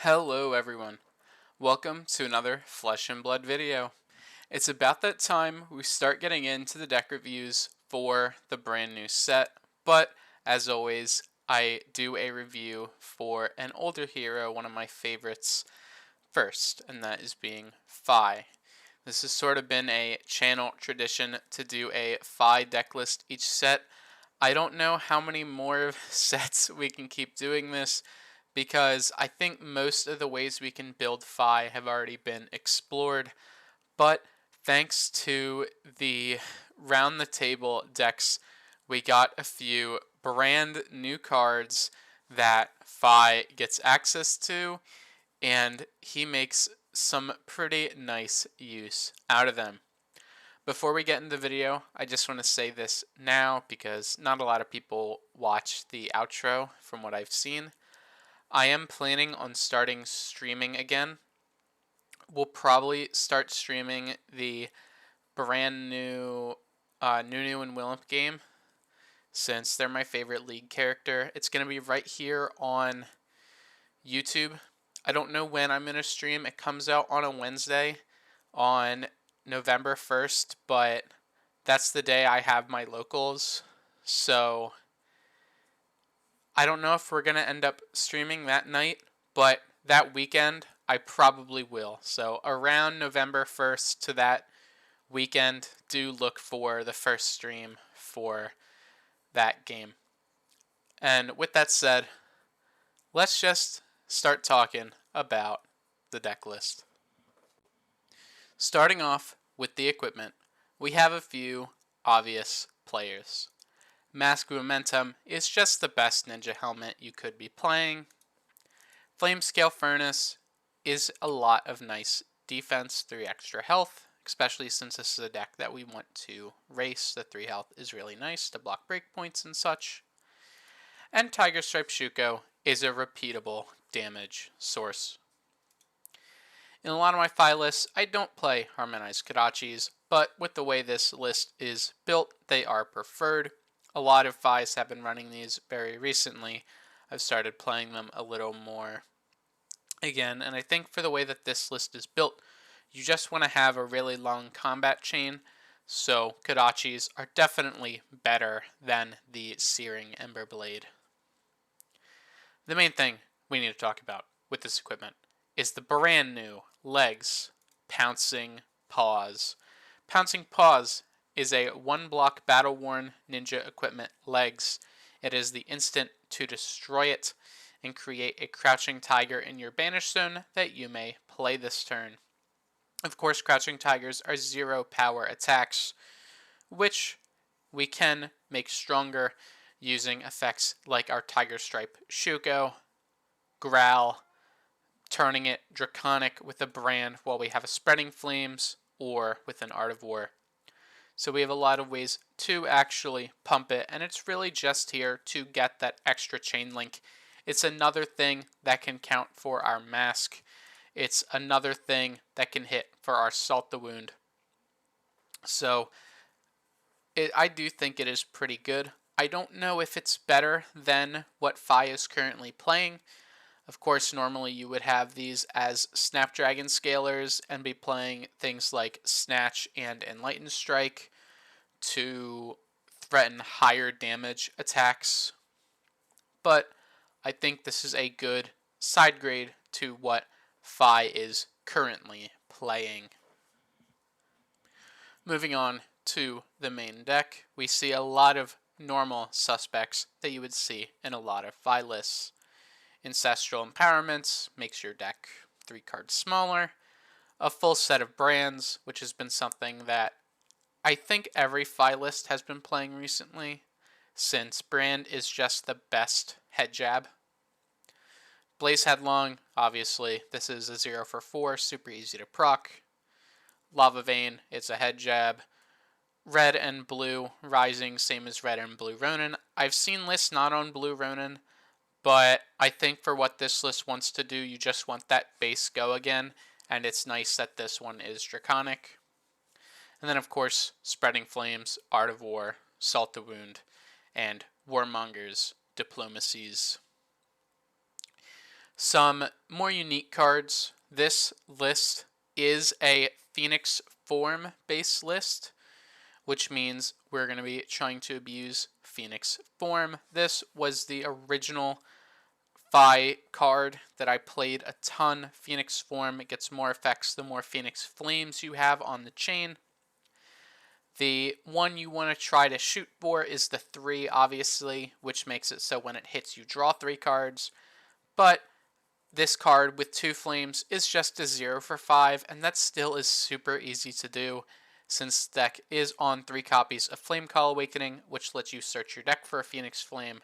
Hello everyone, welcome to another Flesh and Blood video. It's about that time we start getting into the deck reviews for the brand new set, but as always, I do a review for an older hero, one of my favorites, first, and that is being Fi. This has sort of been a channel tradition to do a Fi deck list each set. I don't know how many more sets we can keep doing this, because I think most of the ways we can build Fi have already been explored, but thanks to the round the table decks, we got a few brand new cards that Fi gets access to, and he makes some pretty nice use out of them. Before we get into the video, I just want to say this now because not a lot of people watch the outro from what I've seen. I am planning on starting streaming again. We'll probably start streaming the brand new Nunu and Willump game, since they're my favorite league character. It's going to be right here on YouTube. I don't know when I'm going to stream. It comes out on a Wednesday on November 1st, but that's the day I have my locals. So I don't know if we're going to end up streaming that night, but that weekend I probably will. So around November 1st to that weekend, do look for the first stream for that game. And with that said, let's just start talking about the deck list. Starting off with the equipment, we have a few obvious players. Mask Momentum is just the best ninja helmet you could be playing. Flamescale Furnace is a lot of nice defense, 3 extra health, especially since this is a deck that we want to race. The 3 health is really nice to block breakpoints and such. And Tiger Stripe Shuko is a repeatable damage source. In a lot of my Fi lists, I don't play Harmonized Kodachis, but with the way this list is built, they are preferred. A lot of Fis have been running these very recently. I've started playing them a little more again, and I think for the way that this list is built, you just want to have a really long combat chain, so Kodachis are definitely better than the Searing Ember Blade. The main thing we need to talk about with this equipment is the brand new legs, Pouncing Paws. Pouncing Paws is a 1-block battle-worn ninja equipment legs. It is the instant to destroy it and create a Crouching Tiger in your banish zone that you may play this turn. Of course, Crouching Tigers are 0 power attacks, which we can make stronger using effects like our Tiger Stripe Shuko, Growl, turning it Draconic with a brand while we have a Spreading Flames, or with an Art of War. So we have a lot of ways to actually pump it, and it's really just here to get that extra chain link. It's another thing that can count for our mask. It's another thing that can hit for our Salt the Wound. So I do think it is pretty good. I don't know if it's better than what Fi is currently playing. Of course, normally you would have these as Snapdragon Scalers and be playing things like Snatch and Enlightened Strike to threaten higher damage attacks. But I think this is a good side grade to what Fi is currently playing. Moving on to the main deck, we see a lot of normal suspects that you would see in a lot of Fi lists. Ancestral Empowerments makes your deck 3 cards smaller. A full set of brands, which has been something that I think every Fi list has been playing recently, since brand is just the best head jab. Blaze Headlong, obviously, this is a 0 for 4, super easy to proc. Lava Vein, it's a head jab. Red and Blue Rising, same as Red and Blue Ronin. I've seen lists not on Blue Ronin, but I think for what this list wants to do, you just want that base go again, and it's nice that this one is Draconic. And then, of course, Spreading Flames, Art of War, Salt the Wound, and Warmonger's Diplomacies. Some more unique cards. This list is a Phoenix form based list, which means we're going to be trying to abuse Phoenix form. This was the original Phi card that I played a ton. Phoenix form, it gets more effects the more Phoenix flames you have on the chain. The one you want to try to shoot for is the 3, obviously, which makes it so when it hits you draw 3 cards. But this card with 2 flames is just a 0 for 5, and that still is super easy to do since the deck is on 3 copies of Flame Call Awakening, which lets you search your deck for a Phoenix Flame,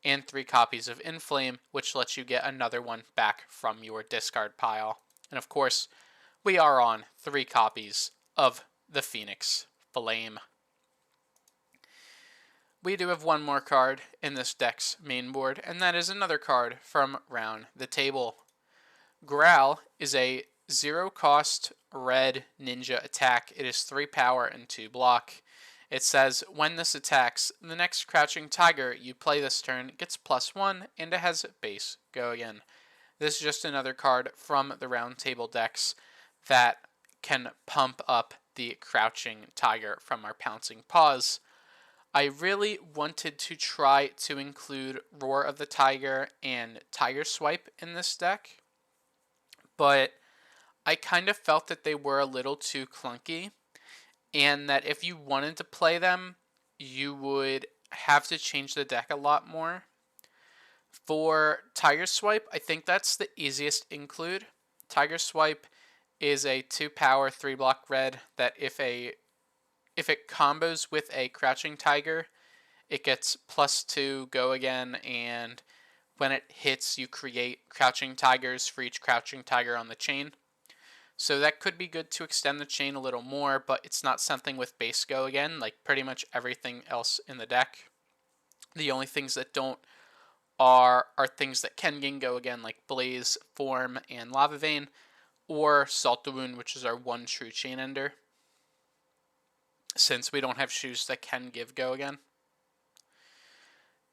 and 3 copies of Inflame, which lets you get another one back from your discard pile. And of course, we are on 3 copies of the Phoenix Flame. We do have one more card in this deck's main board, and that is another card from Round the Table. Growl is a 0-cost red ninja attack. It is 3 power and 2 block. It says, when this attacks, the next Crouching Tiger you play this turn gets +1, and it has base go again. This is just another card from the Round Table decks that can pump up the Crouching Tiger from our Pouncing Paws. I really wanted to try to include Roar of the Tiger and Tiger Swipe in this deck, but I kind of felt that they were a little too clunky, and that if you wanted to play them, you would have to change the deck a lot more. For Tiger Swipe, I think that's the easiest include. Tiger Swipe is a 2 power, 3 block red that if it combos with a Crouching Tiger, it gets +2 go again, and when it hits, you create Crouching Tigers for each Crouching Tiger on the chain. So that could be good to extend the chain a little more, but it's not something with base go again, like pretty much everything else in the deck. The only things that don't are things that can gain go again, like Blaze, Form, and Lava Vein, or Salt the Wound, which is our one true chain ender, since we don't have shoes that can give go again.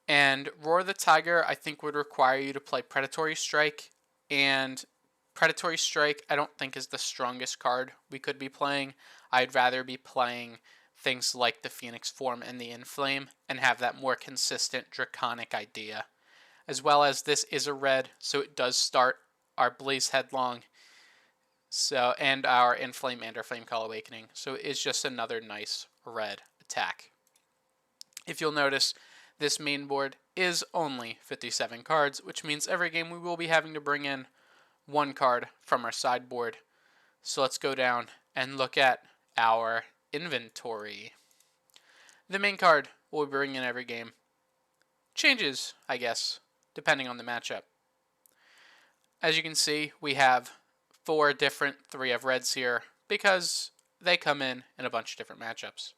And Roar the Tiger, I think, would require you to play Predatory Strike, and Predatory Strike I don't think is the strongest card we could be playing. I'd rather be playing things like the Phoenix Form and the Inflame and have that more consistent Draconic idea. As well as this is a red, so it does start our Blaze Headlong, and our Inflame and our Flame Call Awakening. So it's just another nice red attack. If you'll notice, this main board is only 57 cards, which means every game we will be having to bring in 1 card from our sideboard. So let's go down and look at our inventory. The main card we'll bring in every game changes, I guess, depending on the matchup. As you can see, we have 4 different 3 of reds here because they come in a bunch of different matchups.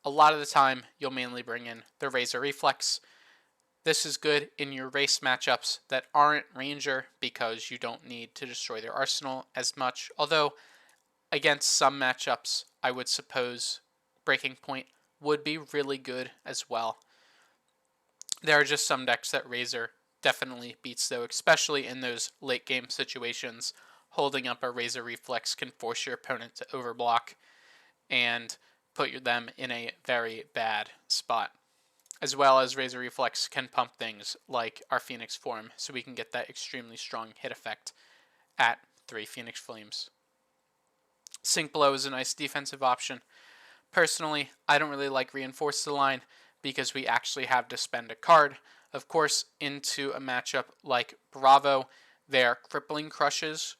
A lot of the time, you'll mainly bring in the Razor Reflex. This is good in your race matchups that aren't Ranger because you don't need to destroy their arsenal as much. Although, against some matchups, I would suppose Breaking Point would be really good as well. There are just some decks that Razor definitely beats though, especially in those late game situations. Holding up a Razor Reflex can force your opponent to overblock and put them in a very bad spot. As well as Razor Reflex can pump things like our Phoenix Form, so we can get that extremely strong hit effect at 3 Phoenix Flames. Sink Below is a nice defensive option. Personally, I don't really like Reinforce the Line because we actually have to spend a card. Of course, into a matchup like Bravo, their Crippling Crushes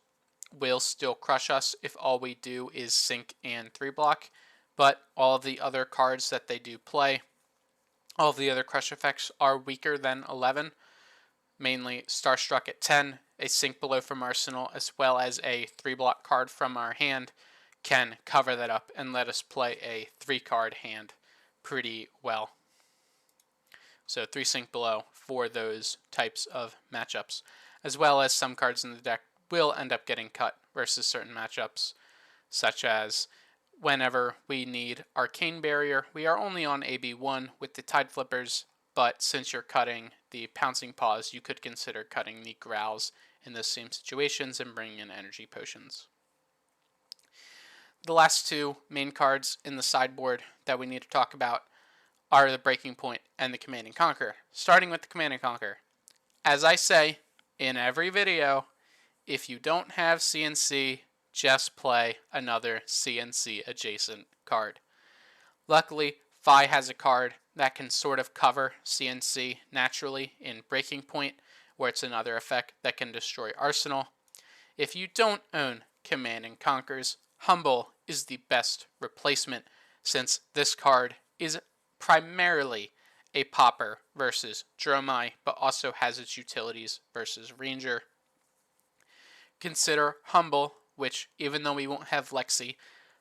will still crush us if all we do is Sink and 3 block, but all of the other cards that they do play, all of the other crush effects are weaker than 11, mainly Starstruck at 10, a Sink Below from Arsenal, as well as a 3 block card from our hand can cover that up and let us play a 3 card hand pretty well. So 3 Sink Below for those types of matchups, as well as some cards in the deck will end up getting cut versus certain matchups, such as whenever we need Arcane Barrier. We are only on AB1 with the Tide Flippers, but since you're cutting the Pouncing Paws, you could consider cutting the Growls in those same situations and bringing in energy potions. The last two main cards in the sideboard that we need to talk about are the Breaking Point and the Command and Conquer. Starting with the Command and Conquer. As I say in every video, if you don't have CNC, just play another CNC adjacent card. Luckily, Phi has a card that can sort of cover CNC naturally in Breaking Point, where it's another effect that can destroy Arsenal. If you don't own Command and Conquers, Humble is the best replacement, since this card is primarily a popper versus Dromai, but also has its utilities versus Ranger. Consider Humble, which, even though we won't have Lexi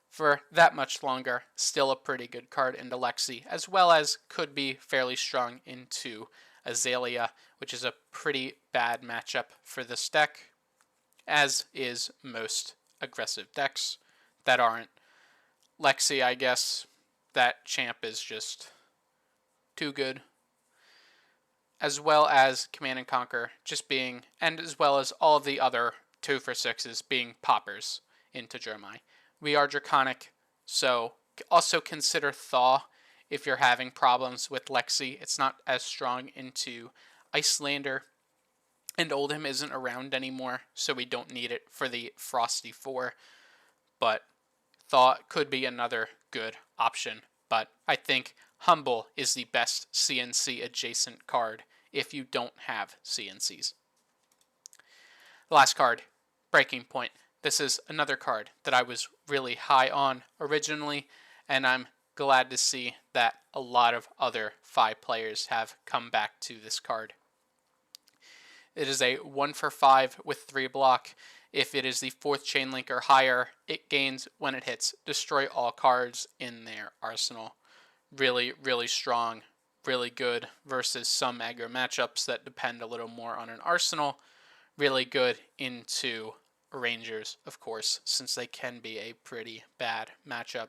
for that much longer, still a pretty good card into Lexi, as well as could be fairly strong into Azalea, which is a pretty bad matchup for this deck, as is most aggressive decks that aren't Lexi. I guess that champ is just too good, as well as Command and Conquer just being, and as well as all of the other 2-for-6s being poppers into Dromai. We are Draconic, so also consider Thaw if you're having problems with Lexi. It's not as strong into Icelander, and Oldhim isn't around anymore, so we don't need it for the Frosty 4, but Thaw could be another good option. But I think Humble is the best CNC adjacent card if you don't have CNCs. The last card, Breaking Point. This is another card that I was really high on originally, and I'm glad to see that a lot of other Phi players have come back to this card. It is a 1-for-5 with 3 block. If it is the 4th chain link or higher, it gains when it hits destroy all cards in their arsenal. Really, really strong, really good versus some aggro matchups that depend a little more on an arsenal. Really good into Rangers, of course, since they can be a pretty bad matchup.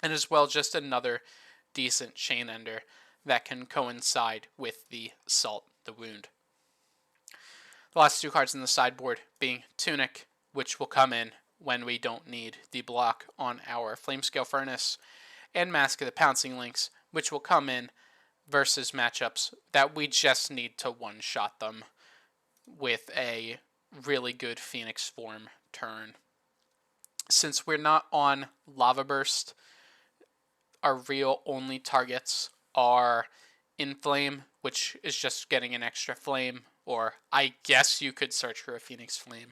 And as well, just another decent chain ender that can coincide with the Salt the Wound. The last two cards in the sideboard being Tunic, which will come in when we don't need the block on our Flamescale Furnace, and Mask of the Pouncing Lynx, which will come in versus matchups that we just need to one-shot them with a really good Phoenix form turn. Since we're not on Lava Burst, our real only targets are Inflame, which is just getting an extra flame, or I guess you could search for a Phoenix Flame,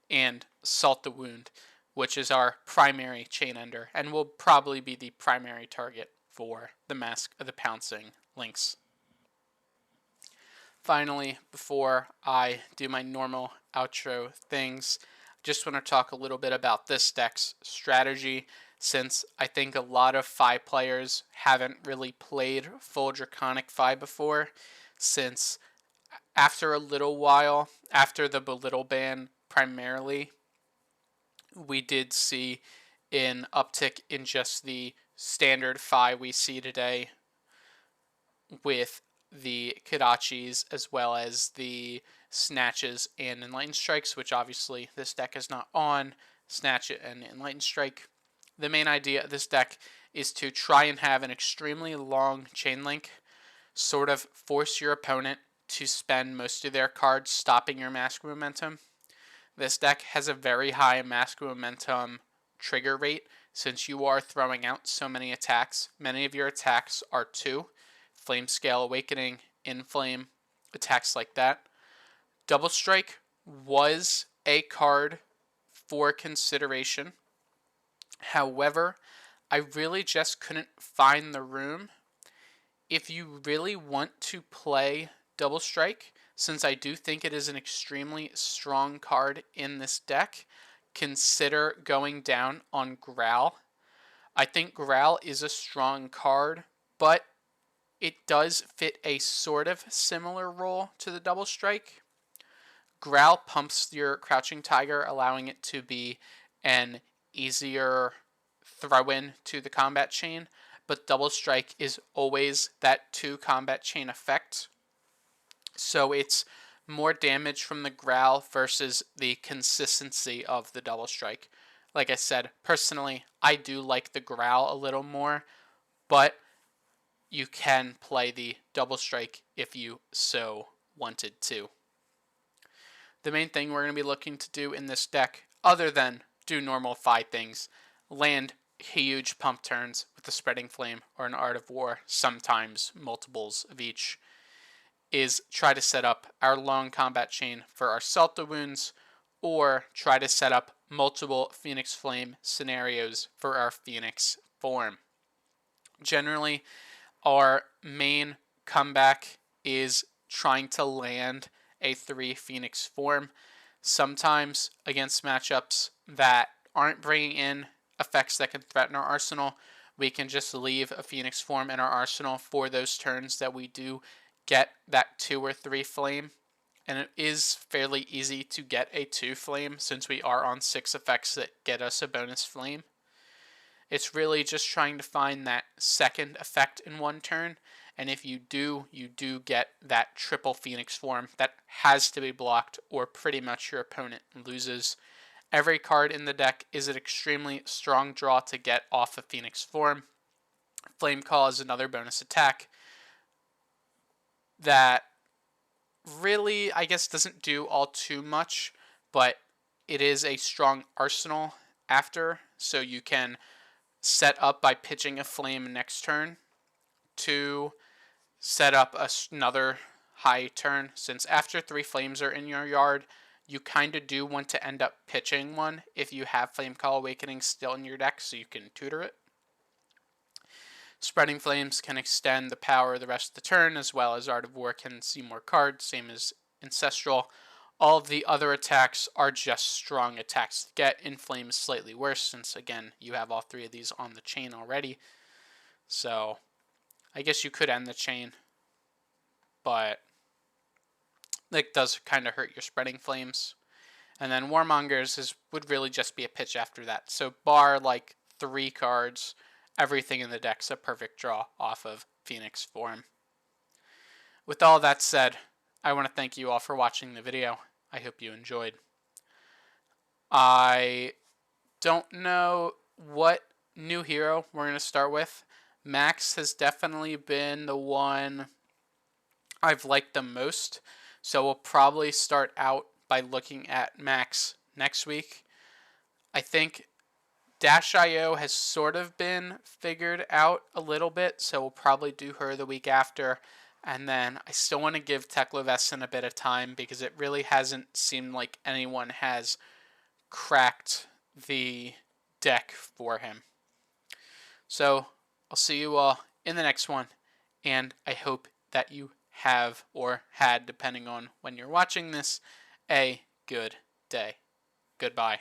and Salt the Wound, which is our primary chain ender, and will probably be the primary target for the Mask of the Pouncing Lynx. Finally, before I do my normal outro things, just want to talk a little bit about this deck's strategy, since I think a lot of Phi players haven't really played full Draconic Phi before, since after a little while, after the Belittle ban primarily, we did see an uptick in just the standard Phi we see today with the Kodachis, as well as the Snatches and Enlightened Strikes, which obviously this deck is not on, Snatch It and Enlightened Strike. The main idea of this deck is to try and have an extremely long chain link, sort of force your opponent to spend most of their cards stopping your Mask Momentum. This deck has a very high Mask Momentum trigger rate, since you are throwing out so many attacks. Many of your attacks are 2. Flamescale Awakening, Inflame, attacks like that. Double Strike was a card for consideration. However, I really just couldn't find the room. If you really want to play Double Strike, since I do think it is an extremely strong card in this deck, consider going down on Growl. I think Growl is a strong card, but it does fit a sort of similar role to the Double Strike. Growl pumps your Crouching Tiger, allowing it to be an easier throw-in to the combat chain, but Double Strike is always that 2 combat chain effect. So it's more damage from the growl versus the consistency of the Double Strike. Like I said, personally, I do like the growl a little more, but you can play the Double Strike if you so wanted to. The main thing we're going to be looking to do in this deck, other than do normal fight things, land huge pump turns with the Spreading Flame or an Art of War, sometimes multiples of each, is try to set up our long combat chain for our Salta wounds, or try to set up multiple Phoenix Flame scenarios for our Phoenix form. Generally, our main comeback is trying to land a 3 Phoenix form, sometimes against matchups that aren't bringing in effects that can threaten our arsenal. We can just leave a Phoenix form in our arsenal for those turns that we do get that 2 or 3 flame, and it is fairly easy to get a 2 flame since we are on 6 effects that get us a bonus flame. It's really just trying to find that second effect in one turn, and if you do get that triple Phoenix form that has to be blocked or pretty much your opponent loses. Every card in the deck is an extremely strong draw to get off a Phoenix form. Flame Call is another bonus attack that really, I guess, doesn't do all too much, but it is a strong arsenal after, so you can set up by pitching a flame next turn to set up another high turn, since after 3 flames are in your yard, you kind of do want to end up pitching one if you have Flame Call Awakening still in your deck so you can tutor it. Spreading Flames can extend the power the rest of the turn, as well as Art of War can see more cards, same as Ancestral. All of the other attacks are just strong attacks to get. Inflame is slightly worse since, again, you have all 3 of these on the chain already. So, I guess you could end the chain, but it does kind of hurt your Spreading Flames. And then Warmongers would really just be a pitch after that. So bar like 3 cards, everything in the deck's a perfect draw off of Phoenix form. With all that said, I want to thank you all for watching the video. I hope you enjoyed. I don't know what new hero we're going to start with. Max has definitely been the one I've liked the most, so we'll probably start out by looking at Max next week. I think Dash.io has sort of been figured out a little bit, so we'll probably do her the week after. And then I still want to give Teklovescin a bit of time because it really hasn't seemed like anyone has cracked the deck for him. So I'll see you all in the next one, and I hope that you have, or had, depending on when you're watching this, a good day. Goodbye.